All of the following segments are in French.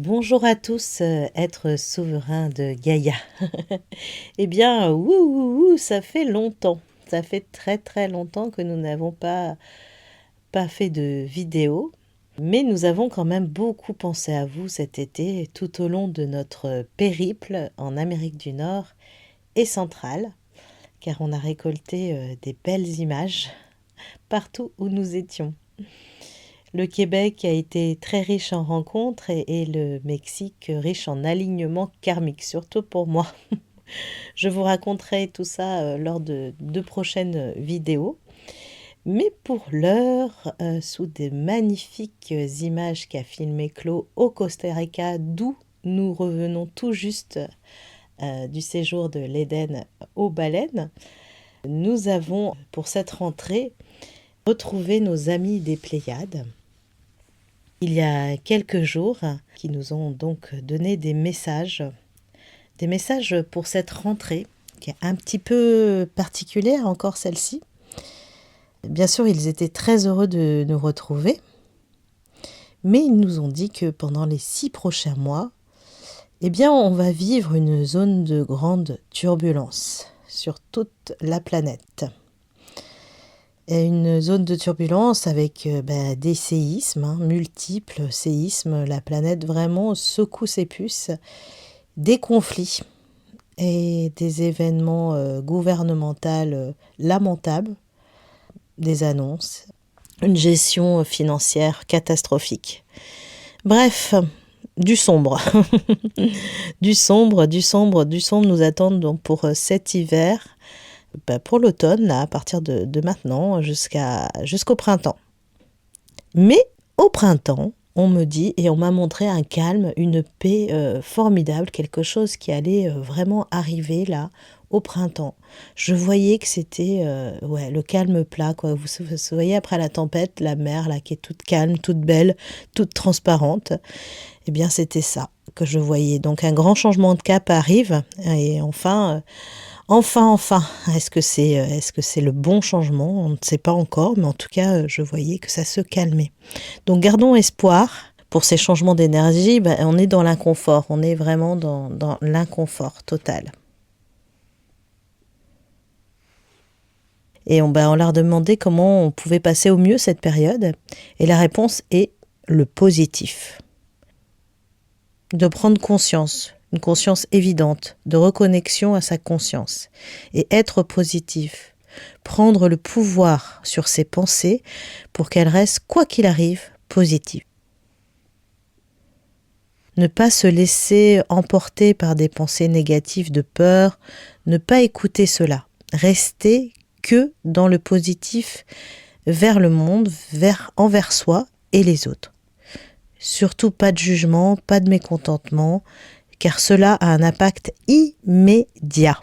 Bonjour à tous, êtres souverains de Gaïa. Eh bien, ça fait longtemps. Ça fait très très longtemps que nous n'avons pas fait de vidéo. Mais nous avons quand même beaucoup pensé à vous cet été, tout au long de notre périple en Amérique du Nord et centrale, car on a récolté des belles images partout où nous étions. Le Québec a été très riche en rencontres et le Mexique riche en alignements karmiques, surtout pour moi. Je vous raconterai tout ça lors de deux prochaines vidéos. Mais pour l'heure, sous des magnifiques images qu'a filmé Claude au Costa Rica, d'où nous revenons tout juste du séjour de l'Éden aux baleines, nous avons pour cette rentrée retrouvé nos amis des Pléiades. Il y a quelques jours, qui nous ont donc donné des messages pour cette rentrée, qui est un petit peu particulière encore celle-ci. Bien sûr, ils étaient très heureux de nous retrouver, mais ils nous ont dit que pendant les 6 prochains mois, eh bien, on va vivre une zone de grande turbulence sur toute la planète. Et une zone de turbulence avec des séismes, multiples séismes. La planète vraiment secoue ses puces, des conflits et des événements gouvernementaux lamentables, des annonces, une gestion financière catastrophique. Bref, du sombre. du sombre nous attend donc pour cet hiver. Pour l'automne, là, à partir de maintenant jusqu'au printemps. Mais au printemps, on me dit, et on m'a montré un calme, une paix formidable, quelque chose qui allait vraiment arriver là, au printemps. Je voyais que c'était le calme plat, quoi. Vous voyez, après la tempête, la mer là, qui est toute calme, toute belle, toute transparente. Eh bien, c'était ça que je voyais. Donc, un grand changement de cap arrive, et enfin, est-ce que c'est le bon changement? On ne sait pas encore, mais en tout cas, je voyais que ça se calmait. Donc gardons espoir pour ces changements d'énergie. On est dans l'inconfort, on est vraiment dans l'inconfort total. Et on leur a demandé comment on pouvait passer au mieux cette période. Et la réponse est le positif. De prendre conscience, une conscience évidente, de reconnexion à sa conscience. Et être positif. Prendre le pouvoir sur ses pensées pour qu'elles restent, quoi qu'il arrive, positives. Ne pas se laisser emporter par des pensées négatives de peur, ne pas écouter cela. Rester que dans le positif vers le monde, envers soi et les autres. Surtout pas de jugement, pas de mécontentement, car cela a un impact immédiat.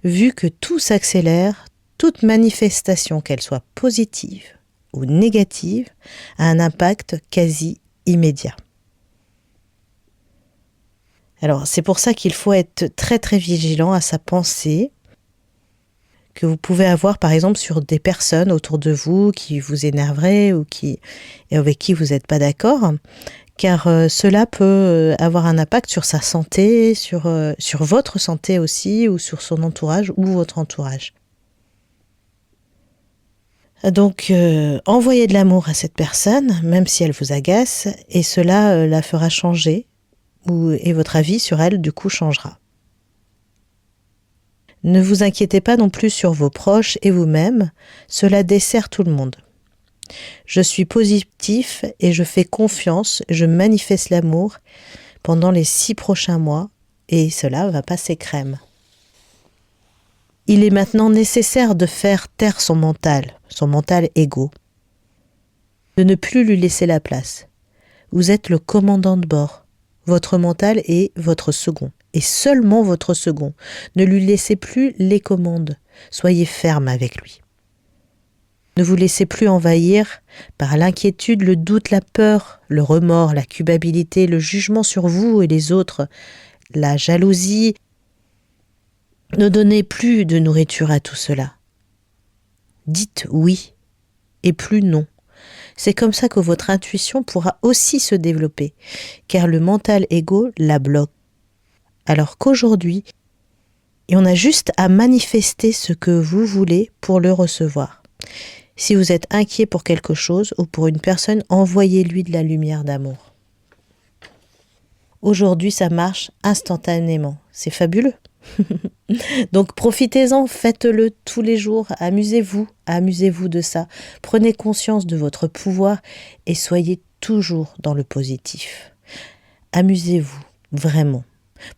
Vu que tout s'accélère, toute manifestation, qu'elle soit positive ou négative, a un impact quasi immédiat. Alors, c'est pour ça qu'il faut être très très vigilant à sa pensée que vous pouvez avoir par exemple sur des personnes autour de vous qui vous énerveraient ou avec qui vous n'êtes pas d'accord, car cela peut avoir un impact sur sa santé, sur votre santé aussi, ou sur son entourage ou votre entourage. Donc, envoyez de l'amour à cette personne, même si elle vous agace, et cela la fera changer, et votre avis sur elle, du coup, changera. Ne vous inquiétez pas non plus sur vos proches et vous-même, cela dessert tout le monde. Je suis positif et je fais confiance, je manifeste l'amour pendant les 6 prochains mois, et cela va passer crème. Il est maintenant nécessaire de faire taire son mental égo, de ne plus lui laisser la place. Vous êtes le commandant de bord. Votre mental est votre second, et seulement votre second. Ne lui laissez plus les commandes. Soyez ferme avec lui. Ne vous laissez plus envahir par l'inquiétude, le doute, la peur, le remords, la culpabilité, le jugement sur vous et les autres, la jalousie. Ne donnez plus de nourriture à tout cela. Dites oui et plus non. C'est comme ça que votre intuition pourra aussi se développer, car le mental égo la bloque. Alors qu'aujourd'hui, on a juste à manifester ce que vous voulez pour le recevoir. Si vous êtes inquiet pour quelque chose ou pour une personne, envoyez-lui de la lumière d'amour. Aujourd'hui, ça marche instantanément. C'est fabuleux. Donc profitez-en, faites-le tous les jours, amusez-vous de ça. Prenez conscience de votre pouvoir et soyez toujours dans le positif. Amusez-vous, vraiment.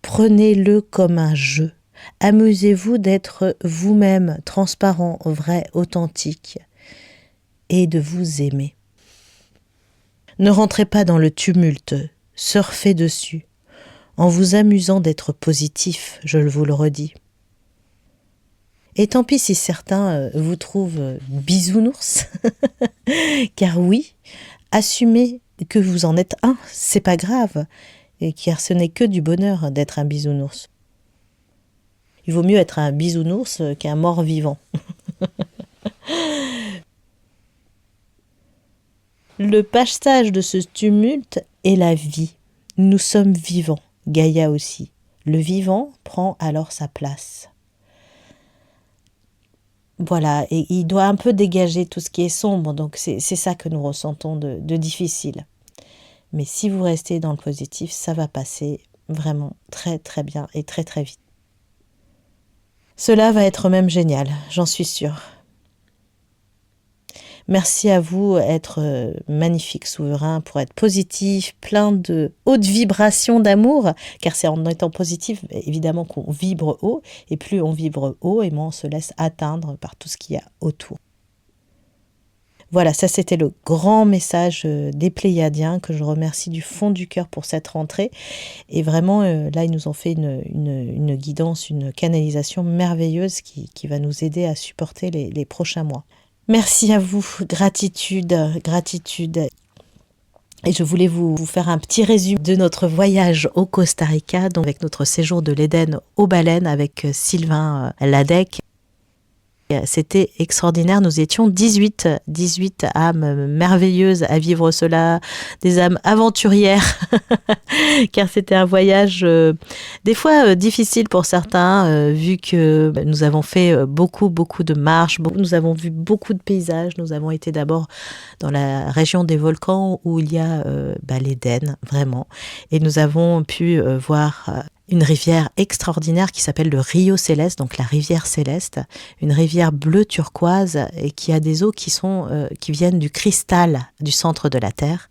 Prenez-le comme un jeu. Amusez-vous d'être vous-même, transparent, vrai, authentique et de vous aimer. Ne rentrez pas dans le tumulte, surfez dessus, en vous amusant d'être positif, je vous le redis. Et tant pis si certains vous trouvent bisounours, car oui, assumez que vous en êtes un, c'est pas grave, car ce n'est que du bonheur d'être un bisounours. Il vaut mieux être un bisounours qu'un mort-vivant. Le passage de ce tumulte est la vie. Nous sommes vivants, Gaïa aussi. Le vivant prend alors sa place. Voilà, et il doit un peu dégager tout ce qui est sombre, donc c'est ça que nous ressentons de difficile. Mais si vous restez dans le positif, ça va passer vraiment très très bien et très très vite. Cela va être même génial, j'en suis sûre. Merci à vous, être magnifique, souverain, pour être positif, plein de hautes vibrations d'amour, car c'est en étant positif, évidemment, qu'on vibre haut, et plus on vibre haut, et moins on se laisse atteindre par tout ce qu'il y a autour. Voilà, ça c'était le grand message des Pléiadiens, que je remercie du fond du cœur pour cette rentrée. Et vraiment, là, ils nous ont fait une guidance, une canalisation merveilleuse qui va nous aider à supporter les prochains mois. Merci à vous, gratitude. Et je voulais vous faire un petit résumé de notre voyage au Costa Rica, donc avec notre séjour de l'Éden aux baleines avec Sylvain Ladec. C'était extraordinaire, nous étions 18 âmes merveilleuses à vivre cela, des âmes aventurières, car c'était un voyage des fois difficile pour certains, vu que nous avons fait beaucoup de marches, nous avons vu beaucoup de paysages, nous avons été d'abord dans la région des volcans où il y a l'Éden, vraiment, et nous avons pu voir une rivière extraordinaire qui s'appelle le Rio Céleste, donc la rivière céleste, une rivière bleu turquoise et qui a des eaux qui viennent du cristal du centre de la Terre.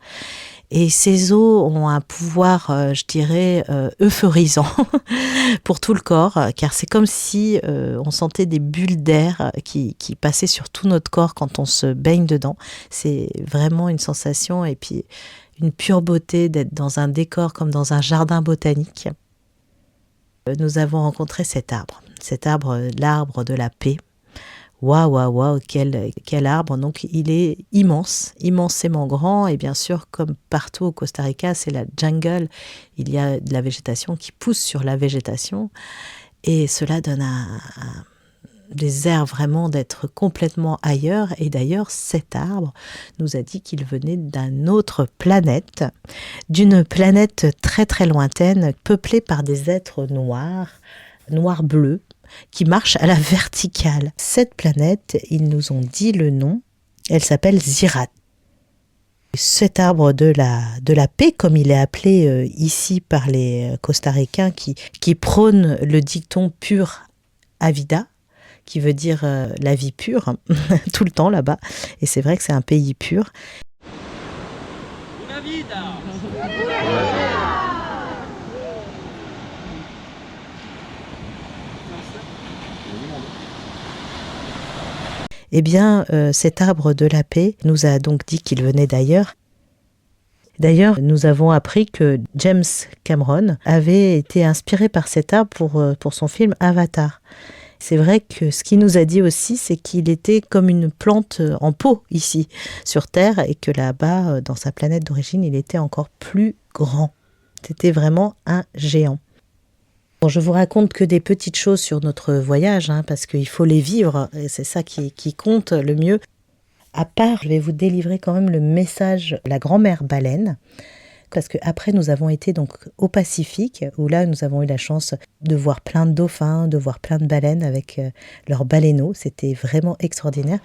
Et ces eaux ont un pouvoir, je dirais, euphorisant pour tout le corps, car c'est comme si on sentait des bulles d'air qui passaient sur tout notre corps quand on se baigne dedans. C'est vraiment une sensation et puis une pure beauté d'être dans un décor comme dans un jardin botanique. Nous avons rencontré cet arbre, l'arbre de la paix. Waouh, quel arbre. Donc il est immensément grand, et bien sûr, comme partout au Costa Rica, c'est la jungle. Il y a de la végétation qui pousse sur la végétation, et cela donne des airs vraiment d'être complètement ailleurs. Et d'ailleurs, cet arbre nous a dit qu'il venait d'une autre planète, d'une planète très très lointaine, peuplée par des êtres noirs-bleus, qui marchent à la verticale. Cette planète, ils nous ont dit le nom, elle s'appelle Zirat. Cet arbre de la paix, comme il est appelé ici par les Costaricains, qui prône le dicton pur avida, qui veut dire la vie pure, tout le temps là-bas. Et c'est vrai que c'est un pays pur. Eh bien, cet arbre de la paix nous a donc dit qu'il venait d'ailleurs. D'ailleurs, nous avons appris que James Cameron avait été inspiré par cet arbre pour son film Avatar. C'est vrai que ce qu'il nous a dit aussi, c'est qu'il était comme une plante en pot ici, sur Terre, et que là-bas, dans sa planète d'origine, il était encore plus grand. C'était vraiment un géant. Bon, je vous raconte que des petites choses sur notre voyage, parce qu'il faut les vivre, et c'est ça qui compte le mieux. À part, je vais vous délivrer quand même le message de la grand-mère baleine, parce qu'après nous avons été donc au Pacifique, où là nous avons eu la chance de voir plein de dauphins, de voir plein de baleines avec leurs baleineaux. C'était vraiment extraordinaire.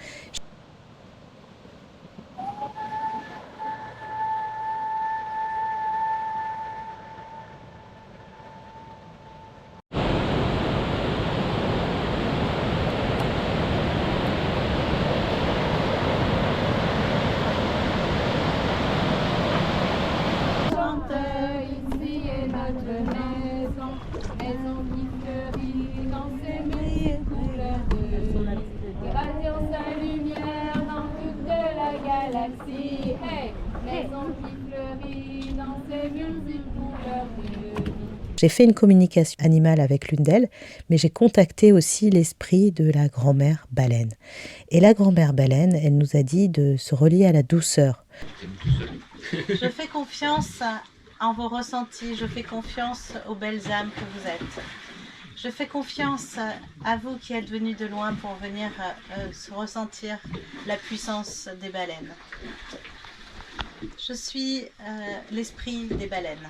J'ai fait une communication animale avec l'une d'elles, mais j'ai contacté aussi l'esprit de la grand-mère baleine. Et la grand-mère baleine, elle nous a dit de se relier à la douceur. Je fais confiance en vos ressentis, je fais confiance aux belles âmes que vous êtes. Je fais confiance à vous qui êtes venus de loin pour venir se ressentir la puissance des baleines. Je suis l'esprit des baleines.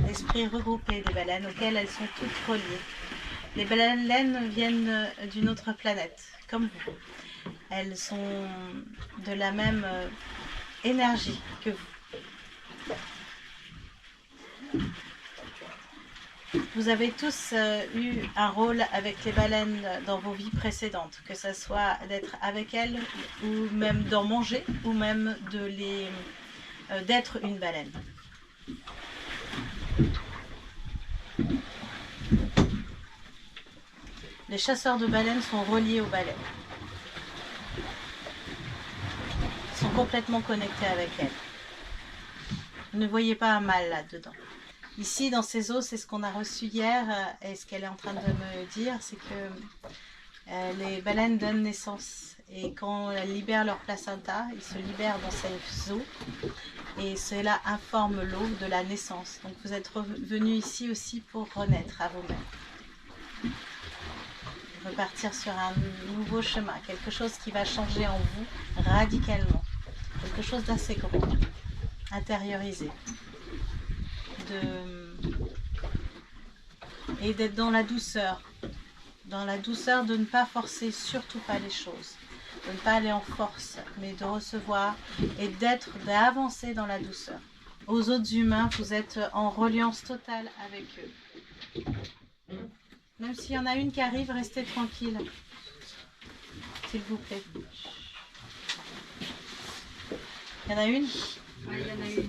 L'esprit regroupé des baleines auxquelles elles sont toutes reliées. Les baleines viennent d'une autre planète, comme vous. Elles sont de la même énergie que vous. Vous avez tous eu un rôle avec les baleines dans vos vies précédentes, que ce soit d'être avec elles, ou même d'en manger, ou même d'être une baleine. Les chasseurs de baleines sont reliés aux baleines. Ils sont complètement connectés avec elles. Vous ne voyez pas un mal là-dedans. Ici, dans ces eaux, c'est ce qu'on a reçu hier, et ce qu'elle est en train de me dire, c'est que les baleines donnent naissance. Et quand elles libèrent leur placenta, ils se libèrent dans ces eaux, et cela informe l'eau de la naissance. Donc vous êtes venus ici aussi pour renaître à vous-même. Repartir sur un nouveau chemin, quelque chose qui va changer en vous radicalement. Quelque chose d'assez grand, intériorisé. Et d'être dans la douceur de ne pas forcer surtout pas les choses, de ne pas aller en force, mais de recevoir et d'avancer dans la douceur. Aux autres humains, vous êtes en reliance totale avec eux. Même s'il y en a une qui arrive, restez tranquille, s'il vous plaît. Il y en a une? Oui, il y en a une.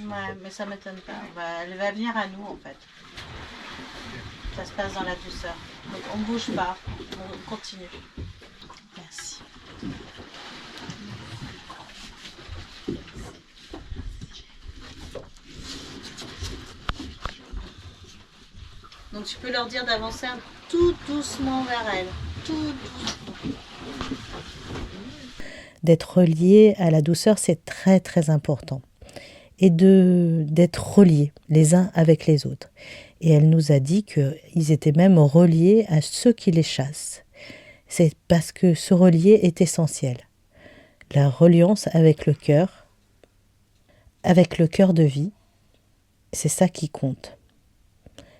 Ouais, mais ça ne m'étonne pas. Elle va venir à nous en fait. Ça se passe dans la douceur. Donc on ne bouge pas, on continue. Merci. Donc tu peux leur dire d'avancer tout doucement vers elle. Tout doucement. D'être relié à la douceur, c'est très très important. Et d'être reliés les uns avec les autres. Et elle nous a dit qu'ils étaient même reliés à ceux qui les chassent. C'est parce que se relier est essentiel. La reliance avec le cœur de vie, c'est ça qui compte.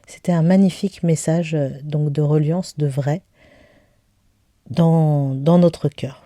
C'était un magnifique message donc de reliance de vrai dans notre cœur.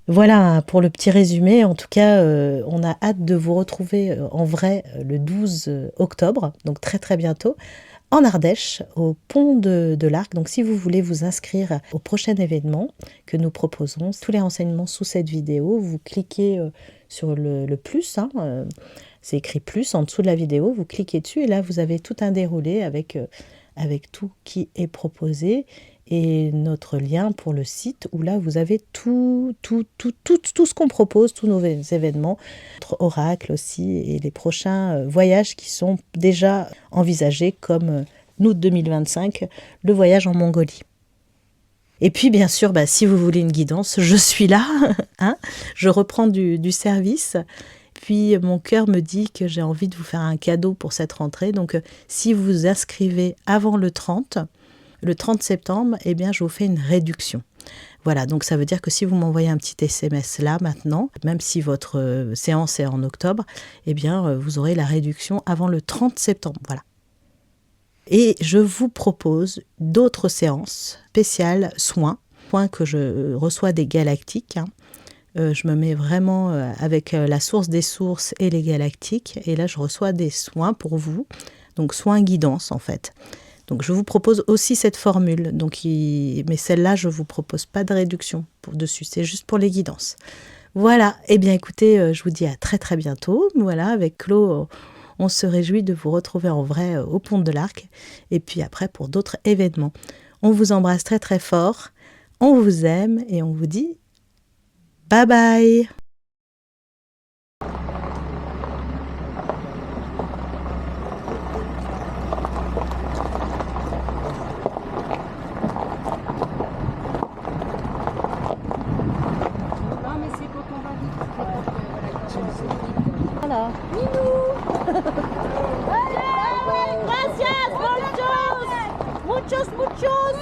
Voilà pour le petit résumé. En tout cas, on a hâte de vous retrouver en vrai le 12 octobre, donc très très bientôt, en Ardèche, au pont de l'Arc. Donc si vous voulez vous inscrire au prochain événement que nous proposons, tous les renseignements sous cette vidéo, vous cliquez sur le plus, c'est écrit plus en dessous de la vidéo, vous cliquez dessus et là vous avez tout un déroulé avec avec tout qui est proposé et notre lien pour le site où là vous avez tout ce qu'on propose, tous nos événements, notre oracle aussi et les prochains voyages qui sont déjà envisagés comme août 2025, le voyage en Mongolie. Et puis bien sûr, si vous voulez une guidance, je suis là, hein, je reprends du service. Puis mon cœur me dit que j'ai envie de vous faire un cadeau pour cette rentrée. Donc si vous vous inscrivez avant le 30 septembre, eh bien je vous fais une réduction. Voilà, donc ça veut dire que si vous m'envoyez un petit SMS là maintenant, même si votre séance est en octobre, eh bien vous aurez la réduction avant le 30 septembre. Voilà. Et je vous propose d'autres séances spéciales soins que je reçois des galactiques. Je me mets vraiment avec la source des sources et les galactiques. Et là, je reçois des soins pour vous. Donc, soins guidance, en fait. Donc, je vous propose aussi cette formule. Mais celle-là, je ne vous propose pas de réduction dessus. C'est juste pour les guidances. Voilà. Eh bien, écoutez, je vous dis à très, très bientôt. Voilà, avec Chlo, on se réjouit de vous retrouver en vrai au Pont de l'Arc. Et puis après, pour d'autres événements. On vous embrasse très, très fort. On vous aime et on vous dit bye bye. Non mais c'est quand on va vite. Voilà. Gracias, muchos, muchos, muchos.